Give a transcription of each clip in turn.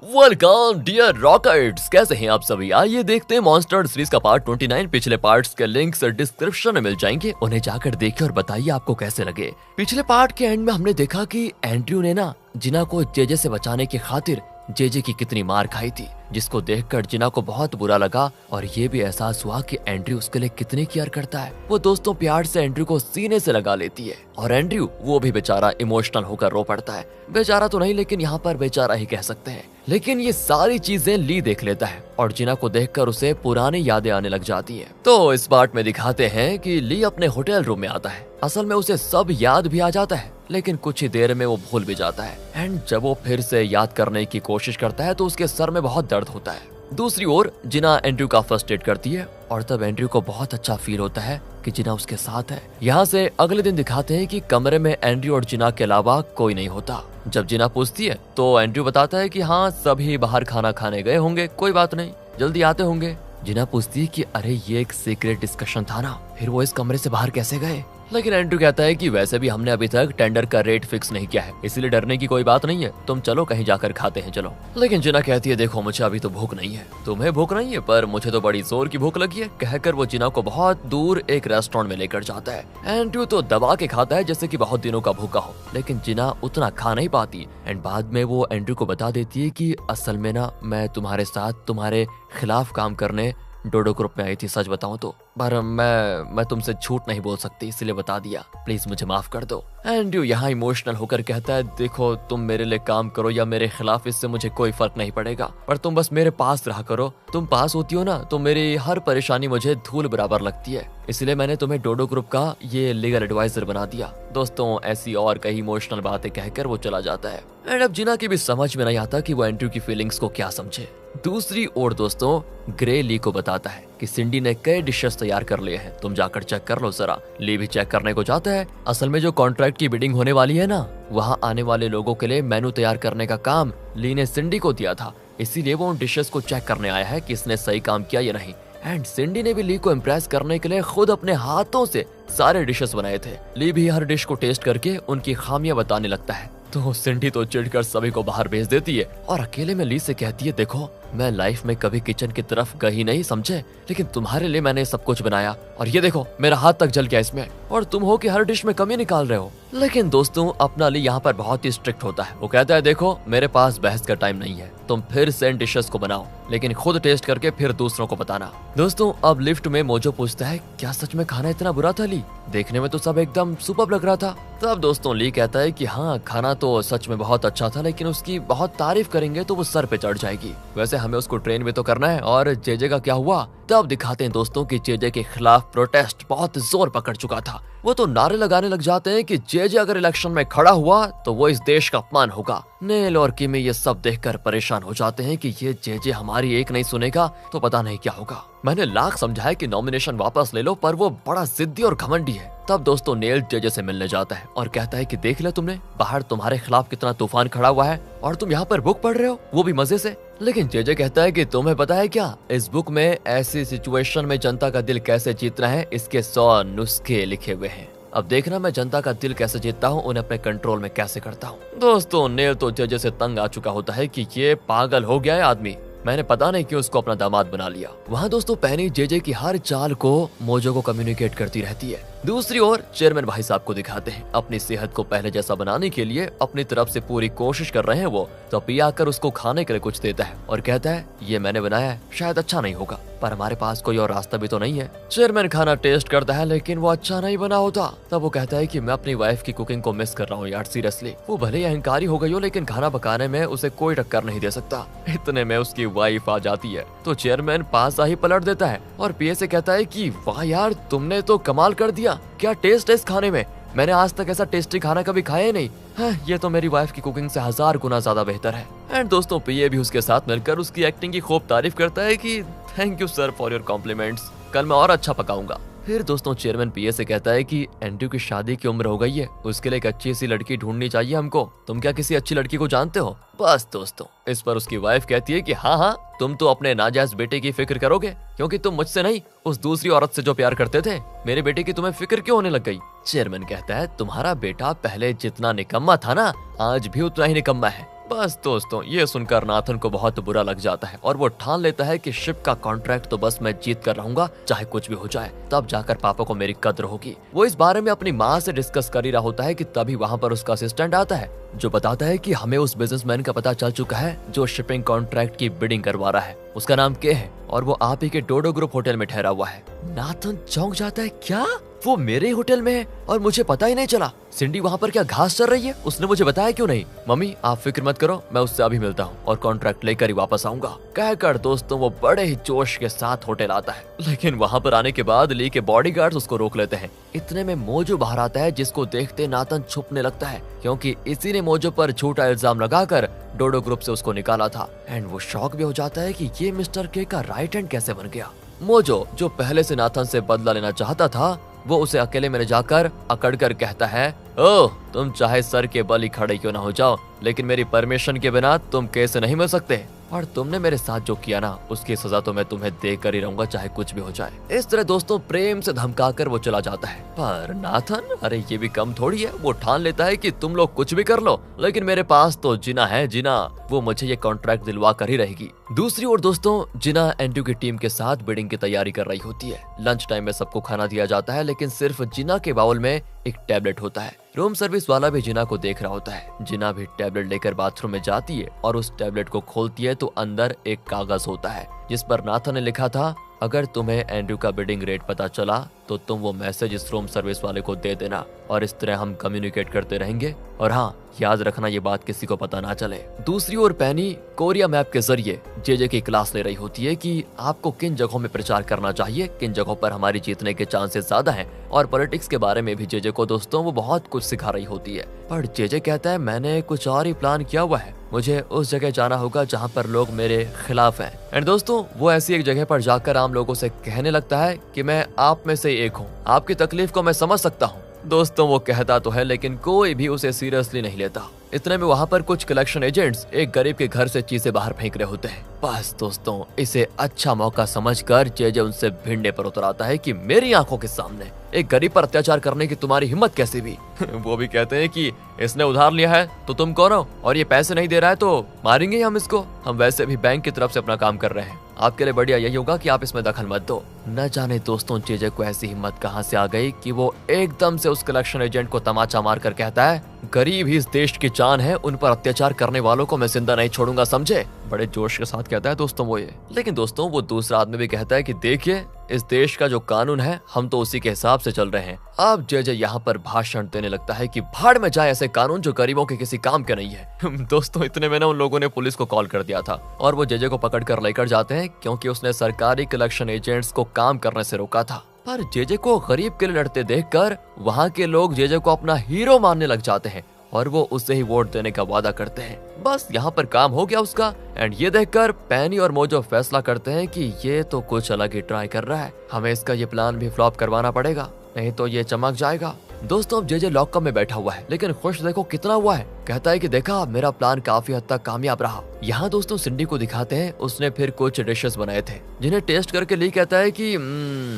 Welcome dear rockets, कैसे हैं आप सभी। आइए देखते हैं मॉन्स्टर सीरीज का पार्ट 29। पिछले पार्ट्स के लिंक्स डिस्क्रिप्शन में मिल जाएंगे, उन्हें जाकर देखिए और बताइए आपको कैसे लगे। पिछले पार्ट के एंड में हमने देखा कि एंड्रयू ने ना जिना को जेजे से बचाने की खातिर जेजे की कितनी मार खाई थी, जिसको देखकर जिना को बहुत बुरा लगा और ये भी एहसास हुआ कि एंड्रयू उसके लिए कितनी केयर करता है। वो दोस्तों प्यार से एंड्रयू को सीने से लगा लेती है और एंड्रयू वो भी बेचारा इमोशनल होकर रो पड़ता है। बेचारा तो नहीं, लेकिन यहाँ पर बेचारा ही कह सकते हैं। लेकिन ये सारी चीजें ली देख लेता है और जिना को देखकर उसे पुरानी यादें आने लग जाती हैं। तो इस पार्ट में दिखाते हैं कि ली अपने होटल रूम में आता है। असल में उसे सब याद भी आ जाता है, लेकिन कुछ ही देर में वो भूल भी जाता है। एंड जब वो फिर से याद करने की कोशिश करता है तो उसके सर में बहुत दर्द होता है। दूसरी ओर जिना एंड्रयू का फर्स्ट एड करती है और तब एंड्रयू को बहुत अच्छा फील होता है कि जिना उसके साथ है। यहाँ से अगले दिन दिखाते हैं कि कमरे में एंड्रयू और जिना के अलावा कोई नहीं होता। जब जिना पूछती है तो एंड्रयू बताता है कि हाँ, सभी बाहर खाना खाने गए होंगे, कोई बात नहीं, जल्दी आते होंगे। जिना पूछती है कि अरे ये एक सीक्रेट डिस्कशन था ना, फिर वो इस कमरे से बाहर कैसे गए। लेकिन एंड्रयू कहता है कि वैसे भी हमने अभी तक टेंडर का रेट फिक्स नहीं किया है, इसलिए डरने की कोई बात नहीं है, तुम चलो कहीं जाकर खाते हैं, चलो। लेकिन जिना कहती है देखो मुझे अभी तो भूख नहीं है। तुम्हें भूख नहीं है, पर मुझे तो बड़ी जोर की भूख लगी है, कहकर वो जिना को बहुत दूर एक रेस्टोरेंट में लेकर जाता है। एंड्रयू तो दबा के खाता है जैसे कि बहुत दिनों का भूखा हो, लेकिन जिना उतना खा नहीं पाती। एंड बाद में वो एंड्रयू को बता देती है कि असल में ना मैं तुम्हारे साथ तुम्हारे खिलाफ काम करने डोडो ग्रुप में आई थी, सच बताऊं तो, पर मैं तुमसे झूठ नहीं बोल सकती, इसलिए बता दिया, प्लीज मुझे माफ कर दो। एंड्रयू यहाँ इमोशनल होकर कहता है देखो तुम मेरे लिए काम करो या मेरे खिलाफ, इससे मुझे कोई फर्क नहीं पड़ेगा, पर तुम बस मेरे पास रहा करो। तुम पास होती हो ना तो मेरी हर परेशानी मुझे धूल बराबर लगती है, इसलिए मैंने तुम्हें डोडो ग्रुप का ये लीगल एडवाइजर बना दिया। दोस्तों ऐसी और कई इमोशनल बातें कहकर वो चला जाता है। एंड अब जिना की भी समझ में नहीं आता कि वो एंड्रयू की फीलिंग्स को क्या समझे। दूसरी ओर दोस्तों ग्रे ली को बताता है कि सिंडी ने कई डिशेस तैयार कर लिए हैं, तुम जाकर चेक कर लो जरा। ली भी चेक करने को जाता है। असल में जो कॉन्ट्रैक्ट की बिडिंग होने वाली है ना, वहाँ आने वाले लोगों के लिए मेनू तैयार करने का काम ली ने सिंडी को दिया था, इसीलिए वो उन डिशेस को चेक करने आया है कि इसने सही काम किया या नहीं। एंड सिंडी ने भी ली को इम्प्रेस करने के लिए खुद अपने हाथों से सारे डिशेस बनाए थे। ली भी हर डिश को टेस्ट करके उनकी खामियां बताने लगता है, तो सिंडी तो चिढ़कर सभी को बाहर भेज देती है और अकेले में ली से कहती है देखो मैं लाइफ में कभी किचन की तरफ गई नहीं समझे, लेकिन तुम्हारे लिए मैंने सब कुछ बनाया और ये देखो मेरा हाथ तक जल गया इसमें, और तुम हो कि हर डिश में कमी निकाल रहे हो। लेकिन दोस्तों अपना ली यहाँ पर बहुत ही स्ट्रिक्ट होता है। वो कहता है देखो मेरे पास बहस का टाइम नहीं है, तुम फिर से इन डिशेस को बनाओ, लेकिन खुद टेस्ट करके फिर दूसरों को बताना। दोस्तों अब लिफ्ट में मोजो पूछता है क्या सच में खाना इतना बुरा था ली, देखने में तो सब एकदम सुपर्ब लग रहा था। तब दोस्तों ली कहता है कि हाँ खाना तो सच में बहुत अच्छा था, लेकिन उसकी बहुत तारीफ करेंगे तो वो सर पे चढ़ जाएगी, वैसे हमें उसको ट्रेन में तो करना है। और जेजे का क्या हुआ, तब दिखाते हैं दोस्तों कि जेजे के खिलाफ प्रोटेस्ट बहुत जोर पकड़ चुका था। वो तो नारे लगाने लग जाते हैं कि जेजे अगर इलेक्शन में खड़ा हुआ तो वो इस देश का अपमान होगा। नेल और किमी ये सब देखकर परेशान हो जाते हैं कि ये जेजे हमारी एक नहीं सुनेगा तो पता नहीं क्या होगा। मैंने लाख समझाया कि नॉमिनेशन वापस ले लो, पर वो बड़ा जिद्दी और घमंडी है। तब दोस्तों नेल जेजे से मिलने जाता है और कहता है कि देख ले तुमने बाहर तुम्हारे खिलाफ कितना तूफान खड़ा हुआ है और तुम यहाँ पर बुक पढ़ रहे हो, वो भी मजे से। लेकिन जेजे कहता है कि तुम्हें पता है क्या, इस बुक में ऐसी सिचुएशन में जनता का दिल कैसे जीतना है इसके 100 नुस्खे लिखे हुए हैं। अब देखना मैं जनता का दिल कैसे जीतता हूँ, उन्हें अपने कंट्रोल में कैसे करता हूँ। दोस्तों नेल तो जेजे से तंग आ चुका होता है कि ये पागल हो गया है आदमी, मैंने पता नहीं क्यों उसको अपना दामाद बना लिया। वहाँ दोस्तों पैनी जेजे की हर चाल को मोजो को कम्युनिकेट करती रहती है। दूसरी ओर चेयरमैन भाई साहब को दिखाते हैं अपनी सेहत को पहले जैसा बनाने के लिए अपनी तरफ से पूरी कोशिश कर रहे हैं वो। तो पिया आकर उसको खाने के लिए कुछ देता है और कहता है ये मैंने बनाया है, शायद अच्छा नहीं होगा, पर हमारे पास कोई और रास्ता भी तो नहीं है। चेयरमैन खाना टेस्ट करता है लेकिन वो अच्छा नहीं बना होता। तब वो कहता है कि मैं अपनी वाइफ की कुकिंग को मिस कर रहा हूँ यार, सीरियसली। वो भले ही अहंकारी हो गई हो, लेकिन खाना पकाने में उसे कोई टक्कर नहीं दे सकता। इतने में उसकी वाइफ आ जाती है तो चेयरमैन पास ही पलट देता है और पिए से कहता है कि वाह यार तुमने तो कमाल कर दिया, क्या टेस्ट है इस खाने में, मैंने आज तक ऐसा टेस्टी खाना कभी खाया ही नहीं। हाँ, ये तो मेरी वाइफ की कुकिंग से 1000 गुना ज्यादा बेहतर है। एंड दोस्तों पिए भी उसके साथ मिलकर उसकी एक्टिंग की खूब तारीफ करता है कि thank you sir for your compliments, कल मैं और अच्छा पकाऊंगा। फिर दोस्तों चेयरमैन पीए से कहता है कि एंड्रयू की शादी की उम्र हो गई है, उसके लिए एक अच्छी सी लड़की ढूंढनी चाहिए हमको, तुम क्या किसी अच्छी लड़की को जानते हो? बस दोस्तों इस पर उसकी वाइफ कहती है कि हाँ हाँ तुम तो अपने नाजायज बेटे की फिक्र करोगे, क्योंकि तुम मुझसे नहीं उस दूसरी औरत से जो प्यार करते थे, मेरे बेटे की तुम्हें फिक्र क्यों होने लग गई? चेयरमैन कहता है तुम्हारा बेटा पहले जितना निकम्मा था ना, आज भी उतना ही निकम्मा है। बस दोस्तों ये सुनकर नाथन को बहुत बुरा लग जाता है और वो ठान लेता है कि शिप का कॉन्ट्रैक्ट तो बस मैं जीत कर रहूंगा, चाहे कुछ भी हो जाए, तब जाकर पापा को मेरी कद्र होगी। वो इस बारे में अपनी माँ से डिस्कस कर ही रहा होता है कि तभी वहाँ पर उसका असिस्टेंट आता है जो बताता है कि हमें उस बिजनेसमैन का पता चल चुका है जो शिपिंग कॉन्ट्रैक्ट की बिडिंग करवा रहा है। उसका नाम के है और वो आप ही के डोडो ग्रुप होटल में ठहरा हुआ है। नाथन चौंक जाता है, क्या वो मेरे होटल में है और मुझे पता ही नहीं चला? सिंडी वहाँ पर क्या घास चल रही है? उसने मुझे बताया क्यों नहीं? मम्मी आप फिक्र मत करो, मैं उससे अभी मिलता हूँ और कॉन्ट्रैक्ट लेकर ही वापस आऊंगा। कहकर दोस्तों वो बड़े ही जोश के साथ होटल आता है, लेकिन वहाँ पर आने के बाद ली के बॉडीगार्ड्स उसको रोक लेते हैं। इतने में मोजो बाहर आता है जिसको देखते नाथन छुपने लगता है क्योंकि इसी ने मोजो पर झूठा इल्जाम लगाकर डोडो ग्रुप से उसको निकाला था। एंड वो शॉक भी हो जाता है कि ये मिस्टर के का राइट हैंड कैसे बन गया। मोजो जो पहले से नाथन से बदला लेना चाहता था वो उसे अकेले में ले जाकर अकड़कर कहता है, ओह तुम चाहे सर के बल ही खड़े क्यों ना हो जाओ, लेकिन मेरी परमिशन के बिना तुम केस से नहीं मिल सकते और तुमने मेरे साथ जो किया ना उसकी सजा तो मैं तुम्हें दे कर ही रहूंगा, चाहे कुछ भी हो जाए। इस तरह दोस्तों प्रेम से धमकाकर वो चला जाता है। पर नाथन अरे ये भी कम थोड़ी है, वो ठान लेता है कि तुम लोग कुछ भी कर लो लेकिन मेरे पास तो जिना है, जिना वो मुझे ये कॉन्ट्रैक्ट दिलवा कर ही रहेगी। दूसरी ओर दोस्तों जिना एंड्रू की टीम के साथ बिडिंग की तैयारी कर रही होती है। लंच टाइम में सबको खाना दिया जाता है लेकिन सिर्फ जिना के बाउल में एक टैबलेट होता है। रूम सर्विस वाला भी जिना को देख रहा होता है। जिना भी टैबलेट लेकर बाथरूम में जाती है और उस टैबलेट को खोलती है तो अंदर एक कागज होता है जिस पर नाथन ने लिखा था, अगर तुम्हें एंड्रू का बिडिंग रेट पता चला तो तुम वो मैसेज इस रूम सर्विस वाले को दे देना और इस तरह हम कम्युनिकेट करते रहेंगे और हाँ याद रखना ये बात किसी को पता ना चले। दूसरी ओर पैनी कोरिया मैप के जरिए जेजे की क्लास ले रही होती है कि आपको किन जगहों में प्रचार करना चाहिए, किन जगहों पर हमारी जीतने के चांसेस ज्यादा हैं और पॉलिटिक्स के बारे में भी जेजे को दोस्तों वो बहुत कुछ सिखा रही होती है। पर जेजे कहता है मैंने कुछ और ही प्लान किया हुआ है, मुझे उस जगह जाना होगा जहाँ पर लोग मेरे खिलाफ हैं। एंड दोस्तों वो ऐसी एक जगह पर जाकर आम लोगों से कहने लगता है कि मैं आप में से एक हूँ, आपकी तकलीफ को मैं समझ सकता हूँ। दोस्तों वो कहता तो है लेकिन कोई भी उसे सीरियसली नहीं लेता। इतने में वहाँ पर कुछ कलेक्शन एजेंट्स एक गरीब के घर से चीजें बाहर फेंक रहे होते हैं। बस दोस्तों इसे अच्छा मौका समझकर जेजे उनसे भिड़ने पर उतर आता है कि मेरी आंखों के सामने एक गरीब पर अत्याचार करने की तुम्हारी हिम्मत कैसे हुई? वो भी कहते हैं कि इसने उधार लिया है तो तुम कौन हो और ये पैसे नहीं दे रहा है तो मारेंगे हम इसको, हम वैसे भी बैंक की तरफ से अपना काम कर रहे हैं, आपके लिए बढ़िया यही होगा कि आप इसमें दखल मत दो। न जाने दोस्तों जेजे को ऐसी हिम्मत कहां से आ गई कि वो एकदम से उस कलेक्शन एजेंट को तमाचा मारकर कहता है, गरीब ही इस देश की जान है, उन पर अत्याचार करने वालों को मैं जिंदा नहीं छोड़ूंगा, समझे? बड़े जोश के साथ कहता है दोस्तों वो ये। लेकिन दोस्तों वो दूसरा आदमी भी कहता है कि देखिए इस देश का जो कानून है हम तो उसी के हिसाब से चल रहे हैं। अब जेजे यहाँ पर भाषण देने लगता है कि भाड़ में जाए ऐसे कानून जो गरीबों के किसी काम के नहीं है। दोस्तों इतने में ना उन लोगों ने पुलिस को कॉल कर दिया था और वो जेजे को पकड़ कर लेकर जाते हैं क्योंकि उसने सरकारी कलेक्शन एजेंट्स को काम करने से रोका था। पर जेजे को गरीब के लिए लड़ते देखकर वहाँ के लोग जेजे को अपना हीरो मानने लग जाते हैं और वो उसे ही वोट देने का वादा करते हैं। बस यहाँ पर काम हो गया उसका। एंड ये देखकर पैनी और मोजो फैसला करते हैं कि ये तो कुछ अलग ही ट्राई कर रहा है, हमें इसका ये प्लान भी फ्लॉप करवाना पड़ेगा, नहीं तो ये चमक जाएगा। दोस्तों अब जेजे लॉकअप में बैठा हुआ है लेकिन खुश देखो कितना हुआ है। कहता है कि देखा मेरा प्लान काफी हद तक कामयाब रहा। यहाँ दोस्तों सिंडी को दिखाते हैं उसने फिर कुछ डिशेस बनाए थे जिन्हें टेस्ट करके ली कहता है कि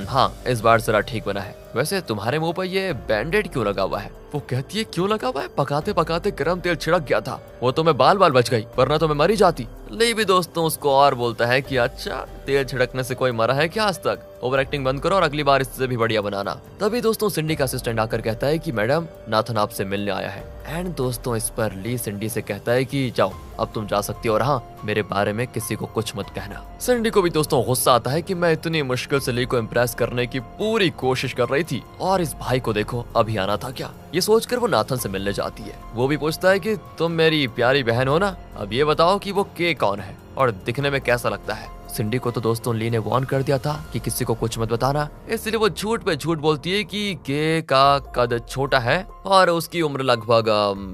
हाँ इस बार जरा ठीक बना है। वैसे तुम्हारे मुंह पर ये बैंडेड क्यों लगा हुआ है? वो कहती है क्यों लगा हुआ है? पकाते पकाते गर्म तेल छिड़क गया था, वो तो मैं बाल बाल बच गई वरना तो मैं मरी जाती। ले भी दोस्तों उसको और बोलता है कि अच्छा तेल छिड़कने से कोई मरा है क्या आज तक? ओवर एक्टिंग बंद करो और अगली बार इससे भी बढ़िया बनाना। तभी दोस्तों सिंडी का असिस्टेंट आकर कहता है कि मैडम नाथन आपसे मिलने आया है। एंड दोस्तों इस पर ली सिंडी से कहता है कि जाओ अब तुम जा सकती हो और हाँ मेरे बारे में किसी को कुछ मत कहना। सिंडी को भी दोस्तों गुस्सा आता है कि मैं इतनी मुश्किल से ली को इम्प्रेस करने की पूरी कोशिश कर रही थी और इस भाई को देखो अभी आना था क्या? ये सोचकर वो नाथन से मिलने जाती है। वो भी पूछता है कि तुम मेरी प्यारी बहन हो ना, अब ये बताओ कि वो के कौन है और दिखने में कैसा लगता है? सिंडी को तो दोस्तों ली ने वार्न कर दिया था कि किसी को कुछ मत बताना, इसलिए वो झूठ पे झूठ बोलती है कि के का कद छोटा है और उसकी उम्र लगभग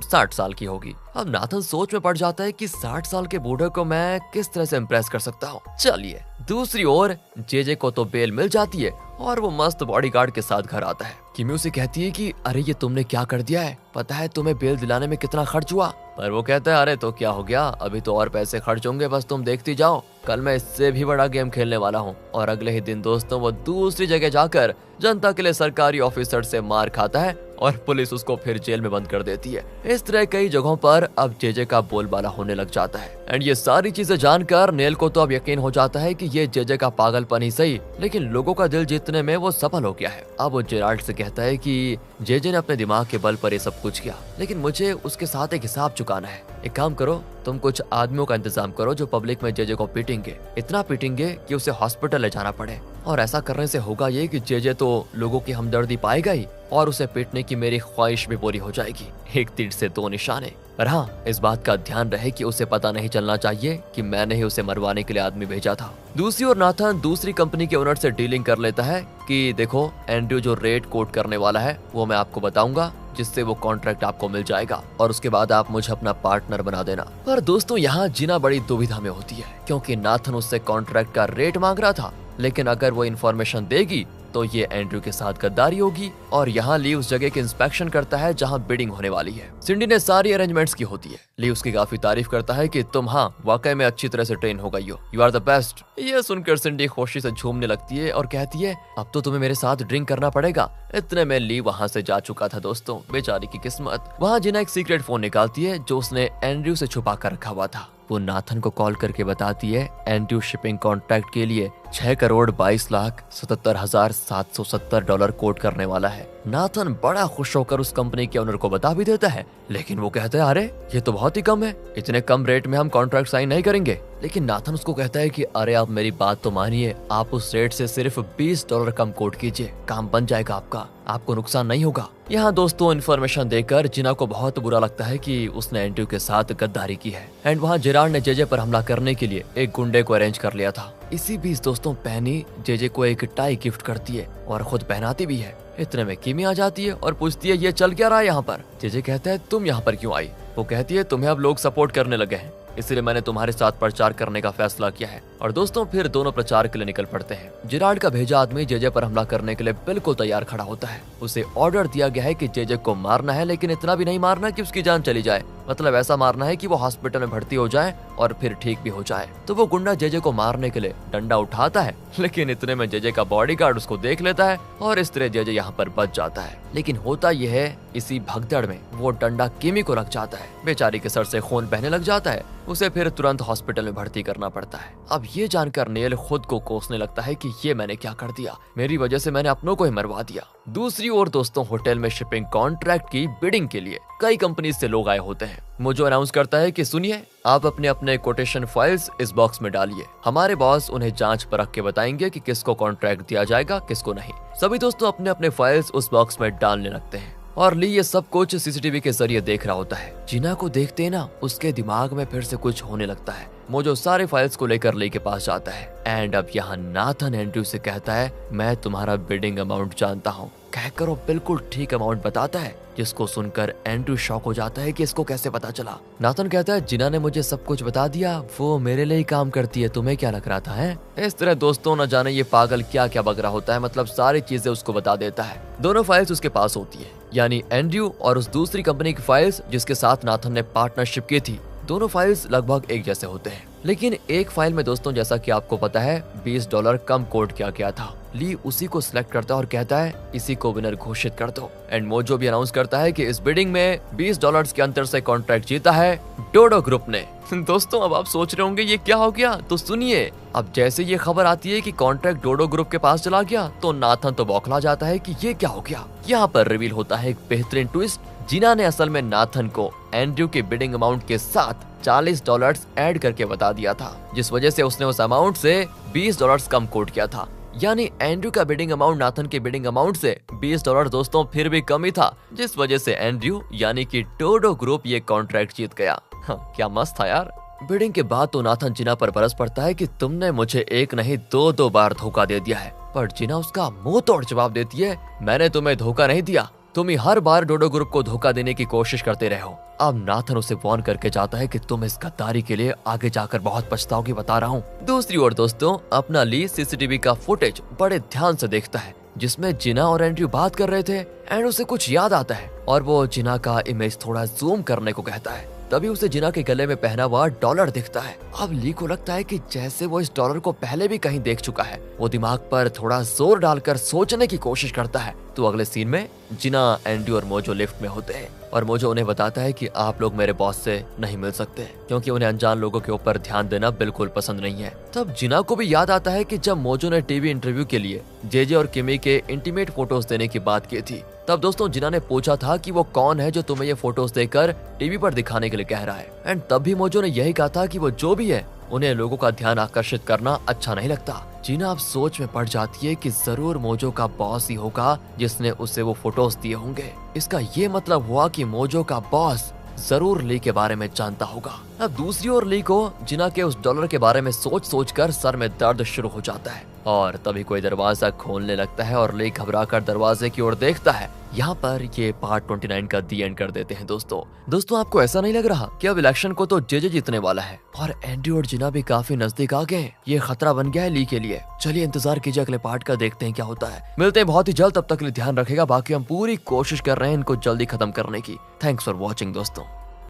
60 साल की होगी। अब नाथन सोच में पड़ जाता है कि 60 साल के बूढ़े को मैं किस तरह से इम्प्रेस कर सकता हूँ। चलिए दूसरी ओर जेजे को तो बेल मिल जाती है और वो मस्त बॉडीगार्ड के साथ घर आता है। किमी उसे कहती है कि अरे ये तुमने क्या कर दिया है, पता है तुम्हें बेल दिलाने में कितना खर्च हुआ? पर वो कहता है अरे तो क्या हो गया, अभी तो और पैसे खर्च होंगे, बस तुम देखती जाओ, कल मैं इससे भी बड़ा गेम खेलने वाला हूँ। और अगले ही दिन दोस्तों वो दूसरी जगह जाकर जनता के लिए सरकारी ऑफिसर से मार खाता है और पुलिस उसको फिर जेल में बंद कर देती है। इस तरह कई जगहों पर अब जेजे का बोलबाला होने लग जाता है। एंड ये सारी चीजें जानकर नेल को तो अब यकीन हो जाता है कि ये जेजे का पागलपन ही सही, लेकिन लोगों का दिल जीतने में वो सफल हो गया है। अब वो जेराल्ड से कहता है कि जेजे ने अपने दिमाग के बल पर ये सब कुछ किया, लेकिन मुझे उसके साथ एक हिसाब चुकाना है। एक काम करो, तुम कुछ आदमियों का इंतजाम करो जो पब्लिक में जेजे को पीटेंगे, इतना पीटेंगे कि उसे हॉस्पिटल ले जाना पड़े। और ऐसा करने से होगा ये कि जेजे तो लोगों की हमदर्दी पाएगा ही और उसे पीटने की मेरी ख्वाहिश भी पूरी हो जाएगी। एक तीर से दो निशाने। पर हाँ, इस बात का ध्यान रहे कि उसे पता नहीं चलना चाहिए कि मैंने ही उसे मरवाने के लिए आदमी भेजा था। दूसरी ओर नाथन दूसरी कंपनी के ओनर से डीलिंग कर लेता है कि देखो एंड्रयू जो रेट कोट करने वाला है वो मैं आपको बताऊंगा, जिससे वो कॉन्ट्रैक्ट आपको मिल जाएगा और उसके बाद आप मुझे अपना पार्टनर बना देना। पर दोस्तों यहाँ जिना बड़ी दुविधा में होती है, क्योंकि नाथन उससे कॉन्ट्रैक्ट का रेट मांग रहा था, लेकिन अगर वो इन्फॉर्मेशन देगी तो ये एंड्रयू के साथ गद्दारी होगी। और यहाँ ली उस जगह की इंस्पेक्शन करता है जहाँ बिडिंग होने वाली है। सिंडी ने सारी अरेंजमेंट्स की होती है। ली उसकी काफी तारीफ करता है कि तुम हाँ वाकई में अच्छी तरह से ट्रेन हो गई हो, यू आर द बेस्ट। ये सुनकर सिंडी खुशी से झूमने लगती है और कहती है अब तो तुम्हें मेरे साथ ड्रिंक करना पड़ेगा। इतने में ली वहाँ से जा चुका था। दोस्तों बेचारी की किस्मत। वहाँ जिना एक सीक्रेट फोन निकालती है जो उसने एंड्रयू से छुपा कर रखा हुआ था। वो नाथन को कॉल करके बताती है एंड्रयू शिपिंग कॉन्ट्रैक्ट के लिए 6,22,77,770 डॉलर कोट करने वाला है। नाथन बड़ा खुश होकर उस कंपनी के ओनर को बता भी देता है, लेकिन वो कहता है अरे ये तो बहुत ही कम है, इतने कम रेट में हम कॉन्ट्रैक्ट साइन नहीं करेंगे। लेकिन नाथन उसको कहता है कि अरे आप मेरी बात तो मानिए, आप उस रेट से सिर्फ $20 कम कोट कीजिए, काम बन जाएगा आपका, आपको नुकसान नहीं होगा। यहाँ दोस्तों इन्फॉर्मेशन देकर जिना को बहुत बुरा लगता है कि उसने एंड्रयू के साथ गद्दारी की है। एंड वहाँ जेराल्ड ने जेजे पर हमला करने के लिए एक गुंडे को अरेंज कर लिया था। इसी बीच दोस्तों पैनी जेजे को एक टाई गिफ्ट करती है और खुद पहनाती भी है। इतने में किमी आ जाती है और पूछती है ये चल क्या रहा है यहाँ पर। जेजे कहता है तुम यहाँ पर क्यों आई? वो कहती है तुम्हें अब लोग सपोर्ट करने लगे हैं, इसलिए मैंने तुम्हारे साथ प्रचार करने का फैसला किया है। और दोस्तों फिर दोनों प्रचार के लिए निकल पड़ते हैं। जेराल्ड का भेजा आदमी जेजे पर हमला करने के लिए बिल्कुल तैयार खड़ा होता है। उसे ऑर्डर दिया गया है कि जेजे को मारना है, लेकिन इतना भी नहीं मारना कि उसकी जान चली जाए, मतलब ऐसा मारना है कि वो हॉस्पिटल में भर्ती हो जाए और फिर ठीक भी हो जाए। तो वो गुंडा जेजे को मारने के लिए डंडा उठाता है, लेकिन इतने में जेजे का बॉडीगार्ड उसको देख लेता है और इस तरह जेजे यहाँ पर बच जाता है। लेकिन होता यह है इसी भगदड़ में वो डंडा किमी को लग जाता है। बेचारी के सर से खून बहने लग जाता है। उसे फिर तुरंत हॉस्पिटल में भर्ती करना पड़ता है। अब ये जानकर नेल खुद को कोसने लगता है कि ये मैंने क्या कर दिया, मेरी वजह से मैंने अपनों को ही मरवा दिया। दूसरी ओर दोस्तों होटल में शिपिंग कॉन्ट्रैक्ट की बिडिंग के लिए कई कंपनी से लोग आए होते हैं। मोजो अनाउंस करता है कि सुनिए आप अपने अपने कोटेशन फाइल्स इस बॉक्स में डालिए, हमारे बॉस उन्हें जांच परख के बताएंगे कि किसको कॉन्ट्रैक्ट दिया जाएगा किसको नहीं। सभी दोस्तों अपने अपने फाइल्स उस बॉक्स में डालने लगते हैं और ली ये सब कुछ सीसीटीवी के जरिए देख रहा होता है। जिना को देखते ही ना उसके दिमाग में फिर से कुछ होने लगता है। मोजो सारे फाइल्स को लेकर ली के पास जाता है। एंड अब यहाँ नाथन एंड्रयू से कहता है मैं तुम्हारा बिडिंग अमाउंट जानता हूँ, कहकर वो बिल्कुल ठीक अमाउंट बताता है, जिसको सुनकर एंड्रयू शॉक हो जाता है कि इसको कैसे पता चला। नाथन कहता है जिना ने मुझे सब कुछ बता दिया, वो मेरे लिए ही काम करती है, तुम्हें क्या लग रहा था है? इस तरह दोस्तों न जाने ये पागल क्या क्या बग रहा होता है, मतलब सारी चीजें उसको बता देता है। दोनों फाइल्स उसके पास होती है, यानी एंड्रयू और उस दूसरी कंपनी की फाइल्स जिसके साथ नाथन ने पार्टनरशिप की थी। दोनों फाइल्स लगभग एक जैसे होते हैं, लेकिन एक फाइल में दोस्तों जैसा कि आपको पता है $20 कम कोट किया गया था। ली उसी को सिलेक्ट करता है और कहता है इसी को विनर घोषित कर दो। एंड मोजो भी अनाउंस करता है कि इस बिडिंग में $20 के अंतर से कॉन्ट्रैक्ट जीता है डोडो ग्रुप ने। दोस्तों अब आप सोच रहे होंगे ये क्या हो गया, तो सुनिए। अब जैसे ये खबर आती है कि कॉन्ट्रैक्ट डोडो ग्रुप के पास चला गया तो नाथन तो बौखला जाता है कि ये क्या हो गया। यहाँ पर रिवील होता है एक बेहतरीन ट्विस्ट। जिना ने असल में नाथन को एंड्रयू के बिडिंग अमाउंट के साथ $40 ऐड करके बता दिया था, जिस वजह से उसने उस अमाउंट से $20 कम कोट किया था। यानी एंड्रयू का बिडिंग अमाउंट नाथन के बिडिंग अमाउंट से $20 दोस्तों फिर भी कम ही था, जिस वजह से एंड्रयू यानी कि डोडो ग्रुप ये कॉन्ट्रैक्ट जीत गया। क्या मस्त था यार। बिडिंग के बाद तो नाथन जिना पर बरस पड़ता है कि तुमने मुझे एक नहीं दो बार धोखा दे दिया है, पर जिना उसका मुंह तोड़ जवाब देती है मैंने तुम्हें धोखा नहीं दिया, तुम ही हर बार डोडो ग्रुप को धोखा देने की कोशिश करते रहे हो। अब नाथन उसे वार्न करके जाता है कि तुम इस गद्दारी के लिए आगे जाकर बहुत पछताओगे, बता रहा हूँ। दूसरी ओर दोस्तों, अपना ली सीसीटीवी का फुटेज बड़े ध्यान से देखता है जिसमें जिना और एंड्रयू बात कर रहे थे एंड उसे कुछ याद आता है और वो जिना का इमेज थोड़ा जूम करने को कहता है। तभी उसे जिना के गले में पहना हुआ डॉलर दिखता है। अब ली को लगता है कि जैसे वो इस डॉलर को पहले भी कहीं देख चुका है। वो दिमाग पर थोड़ा जोर डालकर सोचने की कोशिश करता है। तो अगले सीन में जिना, एंड्रयू और मोजो लिफ्ट में होते हैं और मोजो उन्हें बताता है कि आप लोग मेरे बॉस से नहीं मिल सकते क्योंकि उन्हें अनजान लोगों के ऊपर ध्यान देना बिल्कुल पसंद नहीं है। तब जिना को भी याद आता है कि जब मोजो ने टीवी इंटरव्यू के लिए जेजे और किमी के इंटीमेट फोटोज देने की बात की थी, तब दोस्तों जिना ने पूछा था कि वो कौन है जो तुम्हें ये फोटोज देकर टीवी पर दिखाने के लिए कह रहा है। एंड तब भी मोजो ने यही कहा था कि वो जो भी है उन्हें लोगों का ध्यान आकर्षित करना अच्छा नहीं लगता। जीना अब सोच में पड़ जाती है कि जरूर मोजो का बॉस ही होगा जिसने उसे वो फोटोज दिए होंगे। इसका ये मतलब हुआ कि मोजो का बॉस जरूर ली के बारे में जानता होगा। अब दूसरी ओर ली को जिना के उस डॉलर के बारे में सोच कर सर में दर्द शुरू हो जाता है और तभी कोई दरवाजा खोलने लगता है और ली घबराकर दरवाजे की ओर देखता है। यहाँ पर ये पार्ट 29 का दी एंड कर देते हैं। दोस्तों आपको ऐसा नहीं लग रहा कि अब इलेक्शन को तो जेजे जीतने वाला है और एंड्रयू और जिना भी काफी नजदीक आ गए? ये खतरा बन गया है ली के लिए। चलिए इंतजार कीजिए अगले पार्ट का, देखते हैं क्या होता है। मिलते हैं बहुत ही जल्द, तब तक के लिए ध्यान रखेगा। बाकी हम पूरी कोशिश कर रहे हैं इनको जल्दी खत्म करने की। थैंक्स फॉर वॉचिंग दोस्तों।